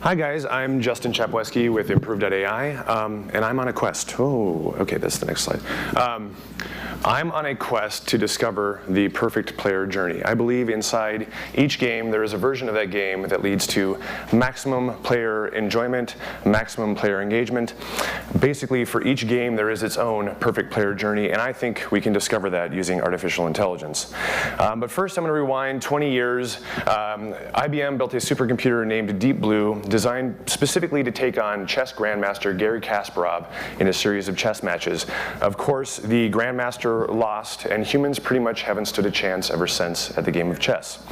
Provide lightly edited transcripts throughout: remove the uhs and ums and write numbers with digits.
Hi guys, I'm Justin Chapweske with Improve.AI, and I'm on a quest. Oh, okay, that's the next slide. I'm on a quest to discover the perfect player journey. I believe inside each game there is a version of that game that leads to maximum player enjoyment, maximum player engagement. Basically, for each game there is its own perfect player journey, and I think we can discover that using artificial intelligence. But first I'm going to rewind 20 years. IBM built a supercomputer named Deep Blue, designed specifically to take on chess grandmaster Garry Kasparov in a series of chess matches. Of course, the grandmaster lost, and humans pretty much haven't stood a chance ever since at the game of chess.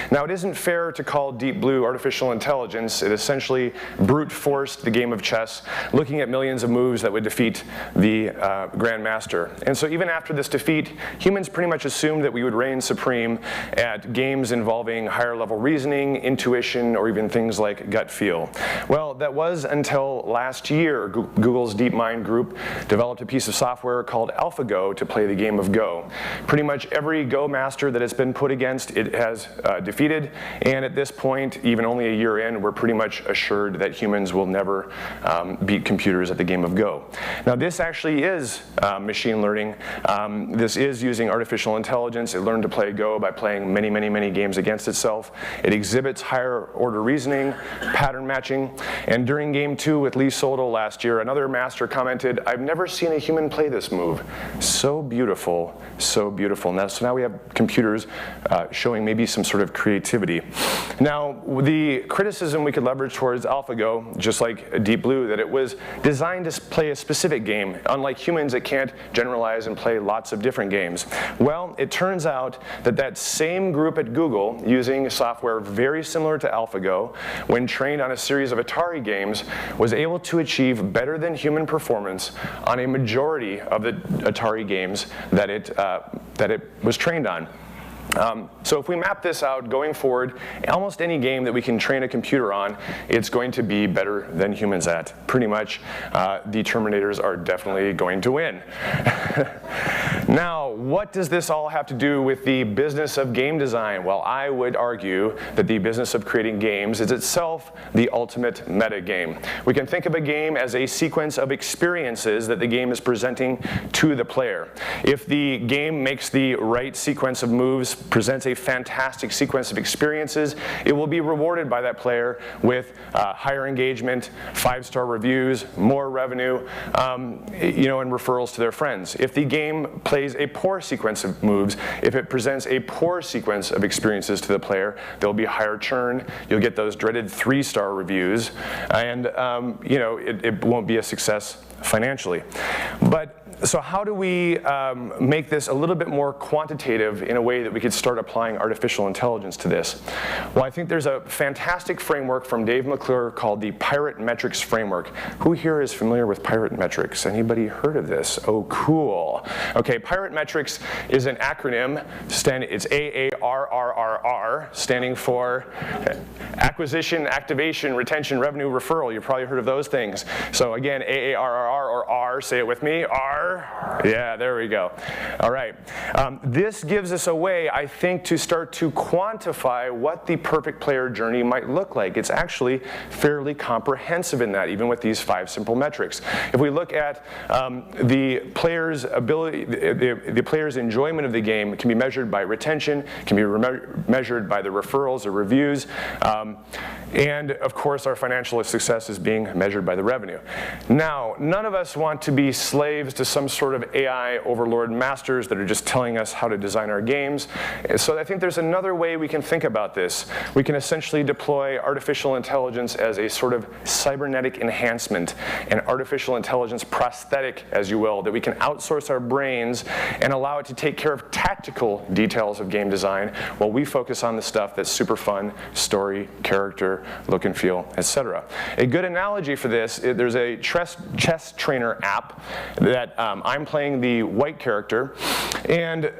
Now, it isn't fair to call Deep Blue artificial intelligence. It essentially brute forced the game of chess, looking at millions of moves that would defeat the grandmaster. And so even after this defeat, humans pretty much assumed that we would reign supreme at games involving higher level reasoning, intuition, or even things like gut feel. Well, that was until last year. Google's DeepMind group developed a piece of software called AlphaGo to play the game of Go. Pretty much every Go master that it's been put against, it has defeated, and at this point, even only a year in, we're pretty much assured that humans will never beat computers at the game of Go. Now, this actually is machine learning. This is using artificial intelligence. It learned to play Go by playing many, many, many games against itself. It exhibits higher order reasoning, pattern matching, and during game 2 with Lee Soldo last year, another master commented, "I've never seen a human play this move. So beautiful, so beautiful." So now we have computers showing maybe some sort of creativity. Now, the criticism we could leverage towards AlphaGo, just like Deep Blue, that it was designed to play a specific game. Unlike humans, it can't generalize and play lots of different games. Well, it turns out that that same group at Google, using software very similar to AlphaGo, when trained on a series of Atari games, was able to achieve better than human performance on a majority of the Atari games that it was trained on. So if we map this out going forward, almost any game that we can train a computer on, it's going to be better than humans at. Pretty much, the Terminators are definitely going to win. Now, what does this all have to do with the business of game design? Well, I would argue that the business of creating games is itself the ultimate meta game. We can think of a game as a sequence of experiences that the game is presenting to the player. If the game makes the right sequence of moves, presents a fantastic sequence of experiences, it will be rewarded by that player with higher engagement, 5-star reviews, more revenue, and referrals to their friends. If the game plays a poor sequence of moves, if it presents a poor sequence of experiences to the player, there'll be higher churn. You'll get those dreaded 3-star reviews, and it won't be a success financially. So how do we make this a little bit more quantitative in a way that we could start applying artificial intelligence to this? Well, I think there's a fantastic framework from Dave McClure called the Pirate Metrics Framework. Who here is familiar with Pirate Metrics? Anybody heard of this? Oh, cool. Okay, Pirate Metrics is an acronym. It's AARRRR, standing for Acquisition, Activation, Retention, Revenue, Referral. You've probably heard of those things. So again, AARRR, or R, say it with me, R. Yeah, there we go. All right. This gives us a way, I think, to start to quantify what the perfect player journey might look like. It's actually fairly comprehensive in that, even with these 5 simple metrics. If we look at the player's ability, the player's enjoyment of the game can be measured by retention, can be measured by the referrals or reviews, and of course our financial success is being measured by the revenue. Now, none of us want to be slaves to some sort of AI overlord masters that are just telling us how to design our games. So I think there's another way we can think about this. We can essentially deploy artificial intelligence as a sort of cybernetic enhancement, an artificial intelligence prosthetic, as you will, that we can outsource our brains and allow it to take care of tactical details of game design while we focus on the stuff that's super fun, story, character, look and feel, etc. A good analogy for this, there's a chess trainer app that I'm playing the white character, and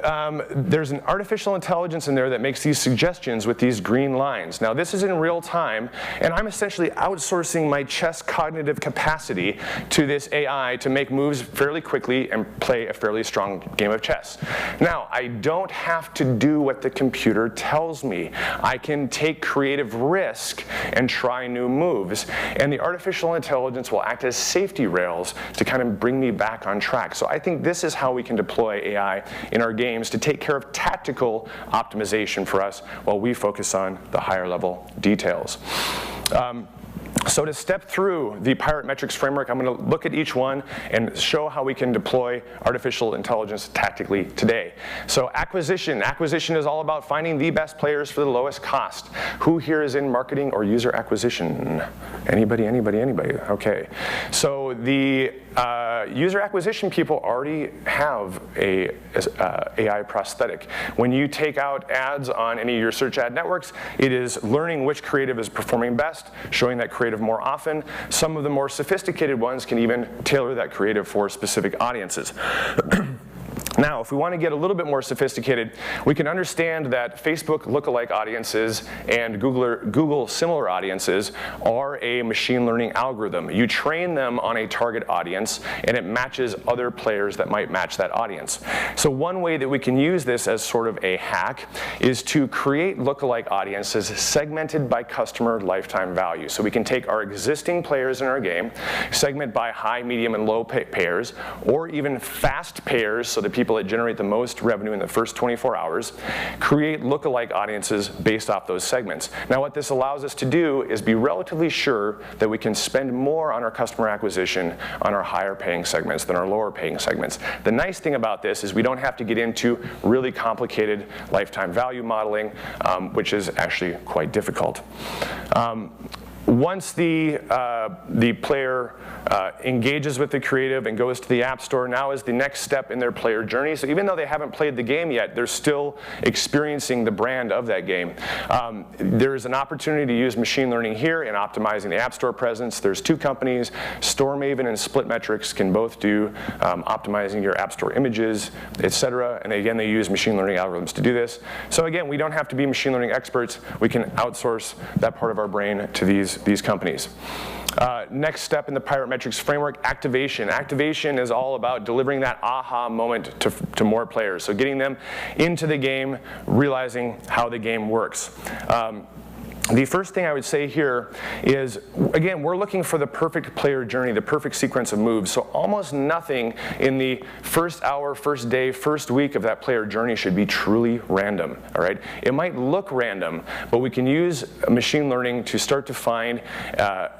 there's an artificial artificial intelligence in there that makes these suggestions with these green lines. Now this is in real time, and I'm essentially outsourcing my chess cognitive capacity to this AI to make moves fairly quickly and play a fairly strong game of chess. Now, I don't have to do what the computer tells me. I can take creative risk and try new moves, and the artificial intelligence will act as safety rails to kind of bring me back on track. So I think this is how we can deploy AI in our games to take care of tactical optimization for us while we focus on the higher level details. So to step through the Pirate Metrics framework, I'm going to look at each one and show how we can deploy artificial intelligence tactically today. So acquisition. Acquisition is all about finding the best players for the lowest cost. Who here is in marketing or user acquisition? Anybody, anybody, anybody? Okay. So the user acquisition people already have a AI prosthetic. When you take out ads on any of your search ad networks, it is learning which creative is performing best, showing that creative more often. Some of the more sophisticated ones can even tailor that creative for specific audiences. Now, if we want to get a little bit more sophisticated, we can understand that Facebook lookalike audiences and Google similar audiences are a machine learning algorithm. You train them on a target audience, and it matches other players that might match that audience. So one way that we can use this as sort of a hack is to create lookalike audiences segmented by customer lifetime value. So we can take our existing players in our game, segment by high, medium, and low payers, or even fast payers, so that people that generate the most revenue in the first 24 hours, create lookalike audiences based off those segments. Now what this allows us to do is be relatively sure that we can spend more on our customer acquisition on our higher paying segments than our lower paying segments. The nice thing about this is we don't have to get into really complicated lifetime value modeling, which is actually quite difficult. Once the player engages with the creative and goes to the App Store, now is the next step in their player journey. So even though they haven't played the game yet, they're still experiencing the brand of that game. There's an opportunity to use machine learning here in optimizing the App Store presence. There's two companies, StoreMaven and SplitMetrics, can both do optimizing your App Store images, etc. And again, they use machine learning algorithms to do this. So again, we don't have to be machine learning experts. We can outsource that part of our brain to these companies. Next step in the Pirate Metrics framework, activation. Activation is all about delivering that aha moment to more players. So getting them into the game, realizing how the game works. The first thing I would say here is, again, we're looking for the perfect player journey, the perfect sequence of moves. So almost nothing in the first hour, first day, first week of that player journey should be truly random, all right? It might look random, but we can use machine learning to start to find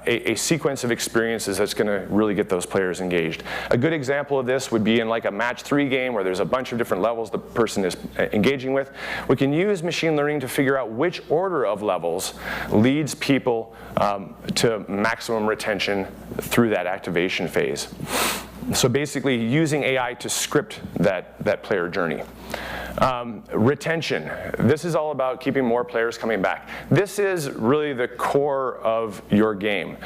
a sequence of experiences that's going to really get those players engaged. A good example of this would be in like a match 3 game where there's a bunch of different levels the person is engaging with. We can use machine learning to figure out which order of levels leads people to maximum retention through that activation phase. So basically using AI to script that player journey. Retention. This is all about keeping more players coming back. This is really the core of your game.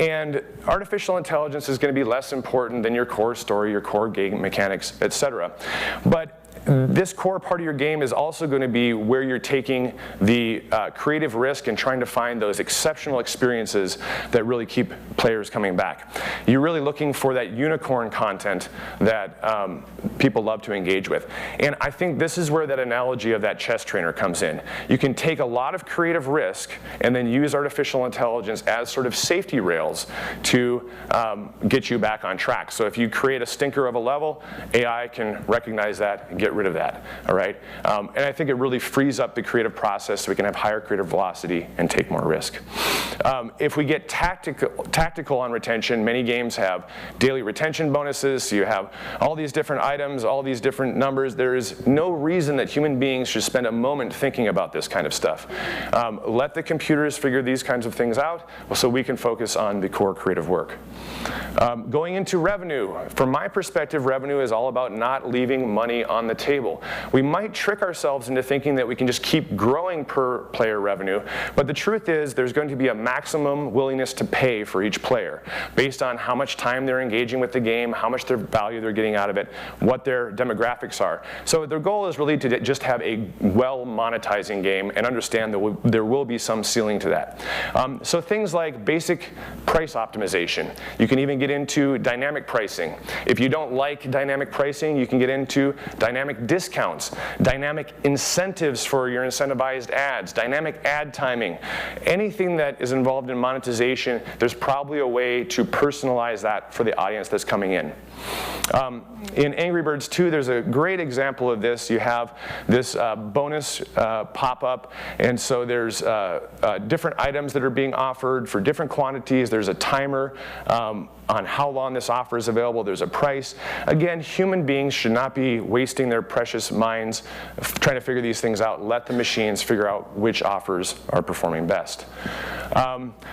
And artificial intelligence is going to be less important than your core story, your core game mechanics, etc. But this core part of your game is also going to be where you're taking the creative risk and trying to find those exceptional experiences that really keep players coming back. You're really looking for that unicorn content that people love to engage with. And I think this is where that analogy of that chess trainer comes in. You can take a lot of creative risk and then use artificial intelligence as sort of safety rails to get you back on track. So if you create a stinker of a level, AI can recognize that and get rid of that, all right? And I think it really frees up the creative process so we can have higher creative velocity and take more risk. If we get tactical on retention, many games have daily retention bonuses, so you have all these different items, all these different numbers. There is no reason that human beings should spend a moment thinking about this kind of stuff. Let the computers figure these kinds of things out so we can focus on the core creative work. Going into revenue, from my perspective, revenue is all about not leaving money on the the table. We might trick ourselves into thinking that we can just keep growing per player revenue, but the truth is there's going to be a maximum willingness to pay for each player based on how much time they're engaging with the game, how much value they're getting out of it, what their demographics are. So their goal is really to just have a well-monetizing game and understand that there will be some ceiling to that. So things like basic price optimization. You can even get into dynamic pricing. If you don't like dynamic pricing, you can get into dynamic discounts, dynamic incentives for your incentivized ads, dynamic ad timing. Anything that is involved in monetization, there's probably a way to personalize that for the audience that's coming in. In Angry Birds 2, there's a great example of this. You have this bonus pop-up, and so there's different items that are being offered for different quantities. There's a timer on how long this offer is available. There's a price. Again, human beings should not be wasting their precious minds trying to figure these things out. Let the machines figure out which offers are performing best.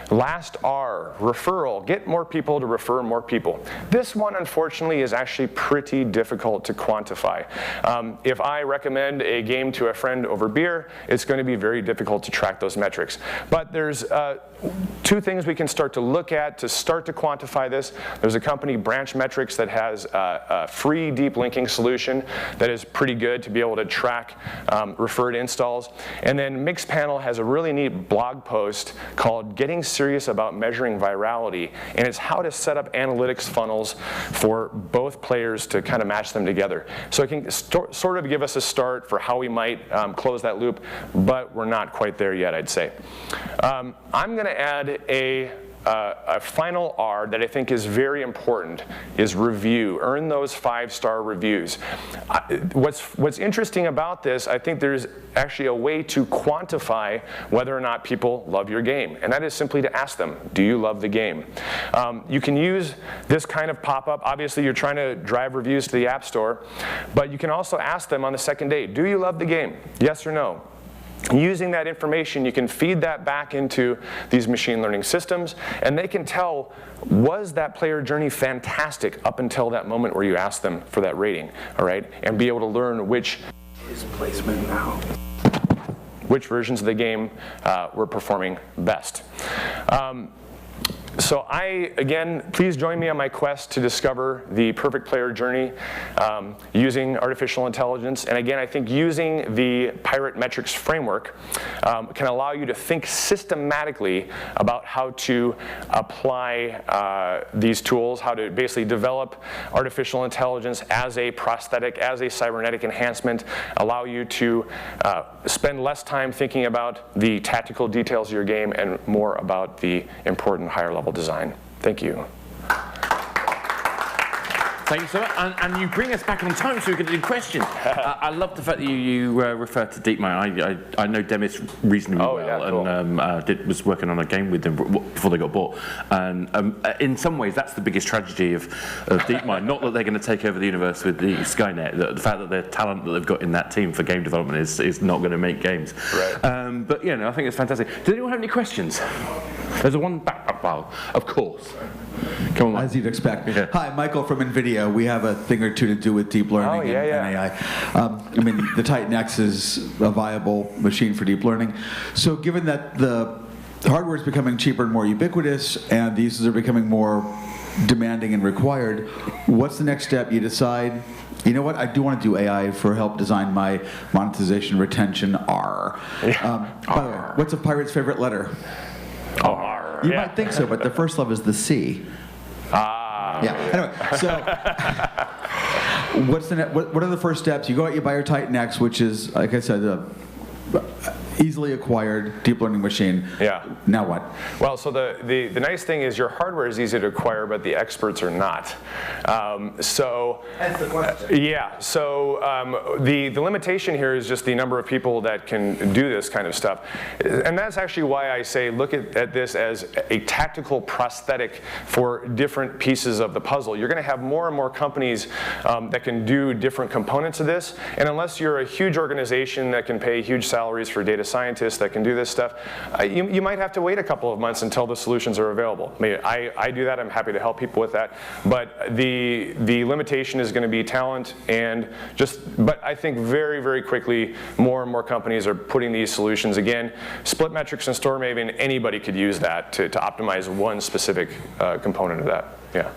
Last R, referral. Get more people to refer more people. This one, unfortunately, is actually pretty difficult to quantify. If I recommend a game to a friend over beer, it's going to be very difficult to track those metrics. But there's two things we can start to look at to start to quantify this. There's a company, Branch Metrics, that has a free deep linking solution that is pretty good to be able to track referred installs. And then Mixpanel has a really neat blog post called Getting Serious About Measuring Virality, and it's how to set up analytics funnels for both players to kind of match them together. So it can sort of give us a start for how we might close that loop, but we're not quite there yet, I'd say. I'm going to add a final R that I think is very important, is review. Earn those 5-star reviews. What's interesting about this, I think there's actually a way to quantify whether or not people love your game, and that is simply to ask them, do you love the game? You can use this kind of pop-up. Obviously, you're trying to drive reviews to the App Store, but you can also ask them on the second day, do you love the game? Yes or no? Using that information, you can feed that back into these machine learning systems, and they can tell, was that player journey fantastic up until that moment where you asked them for that rating, all right? And be able to learn which placement now, which versions of the game were performing best. So again, please join me on my quest to discover the perfect player journey using artificial intelligence. And again, I think using the Pirate Metrics framework can allow you to think systematically about how to apply these tools, how to basically develop artificial intelligence as a prosthetic, as a cybernetic enhancement, allow you to spend less time thinking about the tactical details of your game and more about the important higher level design. Thank you. Thank you so much. And you bring us back on time so we can do questions. I love the fact that you refer to DeepMind. I know Demis reasonably well, yeah, cool. And was working on a game with them before they got bought. And in some ways, that's the biggest tragedy of DeepMind. Not that they're going to take over the universe with the Skynet. The fact that the talent that they've got in that team for game development is not going to make games. Right. But you know, I think it's fantastic. Does anyone have any questions? There's a one back up file, of course. Come on. As you'd expect. Yeah. Hi, Michael from NVIDIA. We have a thing or two to do with deep learning and AI. I mean, the Titan X is a viable machine for deep learning. So given that the hardware is becoming cheaper and more ubiquitous, and the uses are becoming more demanding and required, what's the next step? You decide, you know what, I do want to do AI for help design my monetization retention R. Yeah. By the way, what's a pirate's favorite letter? R. You might think so, but the first letter is the C. Yeah. Anyway, so what are the first steps? You go out, you buy your Titan X, which is, like I said, easily acquired deep learning machine. Yeah. Now what? Well, so the nice thing is your hardware is easy to acquire, but the experts are not. So that's the question. Yeah. So the limitation here is just the number of people that can do this kind of stuff, and that's actually why I say look at this as a tactical prosthetic for different pieces of the puzzle. You're going to have more and more companies that can do different components of this, and unless you're a huge organization that can pay huge salaries for data scientists that can do this stuff, you might have to wait a couple of months until the solutions are available. I mean, I do that. I'm happy to help people with that. But the limitation is going to be talent and but I think very, very quickly more and more companies are putting these solutions. Again, split metrics and Store Maven, anybody could use that to optimize one specific component of that. Yeah.